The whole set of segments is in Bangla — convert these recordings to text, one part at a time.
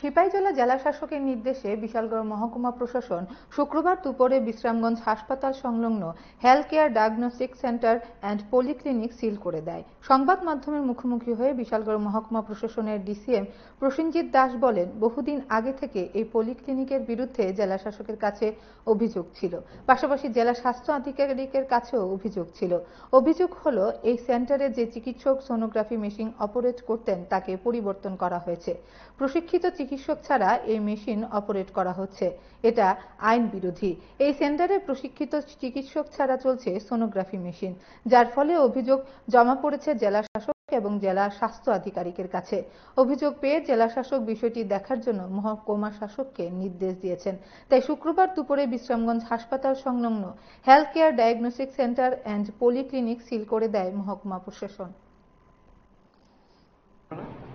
সিপাহীজলা জেলা শাসকের নির্দেশে বিশালগড় মহকুমা প্রশাসন শুক্রবার দুপুরে বিশ্রামগঞ্জ হাসপাতাল সংলগ্ন health care diagnostic centre and polyclinic seal করে দেয়। সংবাদ মাধ্যমের মুখোমুখি হয়ে বিশালগড় মহকুমা প্রশাসনের ডিসিএম প্রসেনজিৎ দাস বলেন, বহুদিন আগে থেকে এই পলিক্লিনিকের বিরুদ্ধে জেলা শাসকের কাছে অভিযোগ ছিল, পাশাপাশি জেলা স্বাস্থ্য আধিকারিকের কাছেও অভিযোগ ছিল। অভিযোগ হলো এই সেন্টারে যে চিকিৎসক সোনোগ্রাফি মেশিন অপারেট করতেন তাকে পরিবর্তন করা হয়েছে। প্রশিক্ষিত চিকিৎসক ছাড়া এই মেশিন অপারেট করা হচ্ছে, এটা আইন বিরোধী। এই সেন্টারে প্রশিক্ষিত চিকিৎসক ছাড়া চলছে সোনোগ্রাফি মেশিন, যার ফলে অভিযোগ জমা পড়েছে জেলা শাসক এবং জেলা স্বাস্থ্য আধিকারিকের কাছে। অভিযোগ পেয়ে জেলা শাসক বিষয়টি দেখার জন্য মহকুমা শাসককে নির্দেশ দিয়েছেন। তাই শুক্রবার দুপুরে বিশ্রামগঞ্জ হাসপাতাল সংলগ্ন health care diagnostic centre and polyclinic seal করে দেয় মহকুমা প্রশাসন।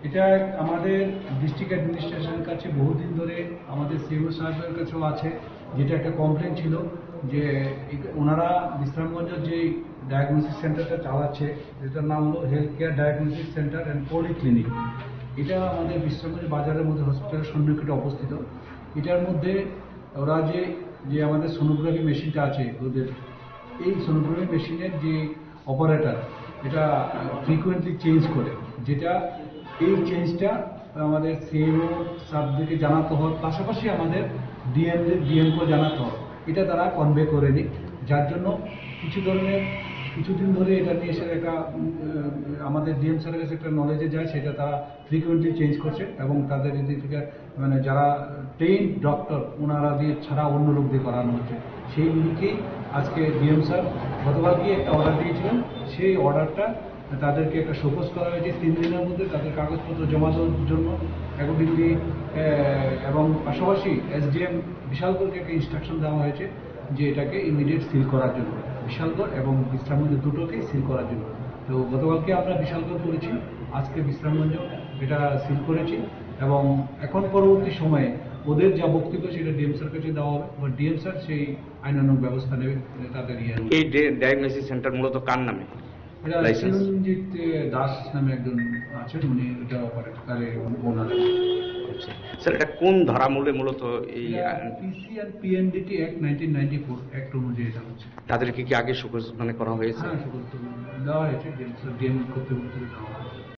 এটা আমাদের ডিস্ট্রিক্ট অ্যাডমিনিস্ট্রেশনের কাছে বহুদিন ধরে আমাদের সিএমও সাহেবের কাছেও আছে, যেটা একটা কমপ্লেন ছিল যে ওনারা বিশ্রামগঞ্জের যে ডায়াগনোসিস সেন্টারটা চালাচ্ছে, যেটার নাম হলো health care diagnosis centre and polyclinic. এটা আমাদের বিশ্রামগঞ্জ বাজারের মধ্যে হসপিটালের সন্নিকটে অবস্থিত। এটার মধ্যে ওরা যে আমাদের সোনোগ্রাফি মেশিনটা আছে ওদের, এই সোনোগ্রাফি মেশিনের যে অপারেটর এটা ফ্রিকুয়েন্টলি চেঞ্জ করে, যেটা এই চেঞ্জটা আমাদের সিএমও সাবজেক্টকে জানাতে হয়, পাশাপাশি আমাদের ডিএমকেও জানাতে হয়। এটা তারা কনভে করেনি, যার জন্য কিছুদিন ধরে এটা নিয়ে এসে একটা আমাদের ডিএম স্যারের কাছে একটা নলেজে যায়, সেটা তারা ফ্রিকুয়েন্টলি চেঞ্জ করছে এবং তাদের এদিক থেকে মানে যারা ট্রেইন ডক্টর ওনারা দিয়ে ছাড়া অন্য লোক দিয়ে করানো হচ্ছে। সেই নিরিখেই আজকে ডিএম স্যার গতকালকে একটা অর্ডার দিয়েছিলেন, সেই অর্ডারটা তাদেরকে একটা শোকজ করা হয়েছে 3 দিনের মধ্যে তাদের কাগজপত্র জমা দেওয়ার জন্য অ্যাকর্ডিংলি, এবং পাশাপাশি এসডিএম বিশালগড়কে একটা ইনস্ট্রাকশন দেওয়া হয়েছে যে এটাকে ইমিডিয়েট সিল করার জন্য, বিশালগড় এবং বিশ্রামগঞ্জ দুটোকেই সিল করার জন্য। তো গতকালকে আমরা বিশালগড় করেছি, আজকে বিশ্রামগঞ্জ এটা সিল করেছি এবং এখন পরবর্তী সময়ে ওদের যা বক্তব্য সেটা ডিএম স্যার কাছে দেওয়া হবে বা ডিএম স্যার সেই আইনানুগ ব্যবস্থা নেবে তাদের ইয়ে। এই ডায়াগনোসিস সেন্টার মূলত কার নামে? চিরঞ্জিত দাস নামে একজন আছেন, উনি এটা অপারেট করে ওনার। স্যার এটা কোন ধারামূলে মূলত এই পিসি আর পিএনডিটি অ্যাক্ট 1994 অ্যাক্ট অনুযায়ী এটা হচ্ছে। তাদেরকে কি আগে সুপরিচিত করা হয়েছে? হ্যাঁ, সুপরিচিত দেওয়া হয়েছে, ডিএম কর্তৃপক্ষ দেওয়া হয়েছে।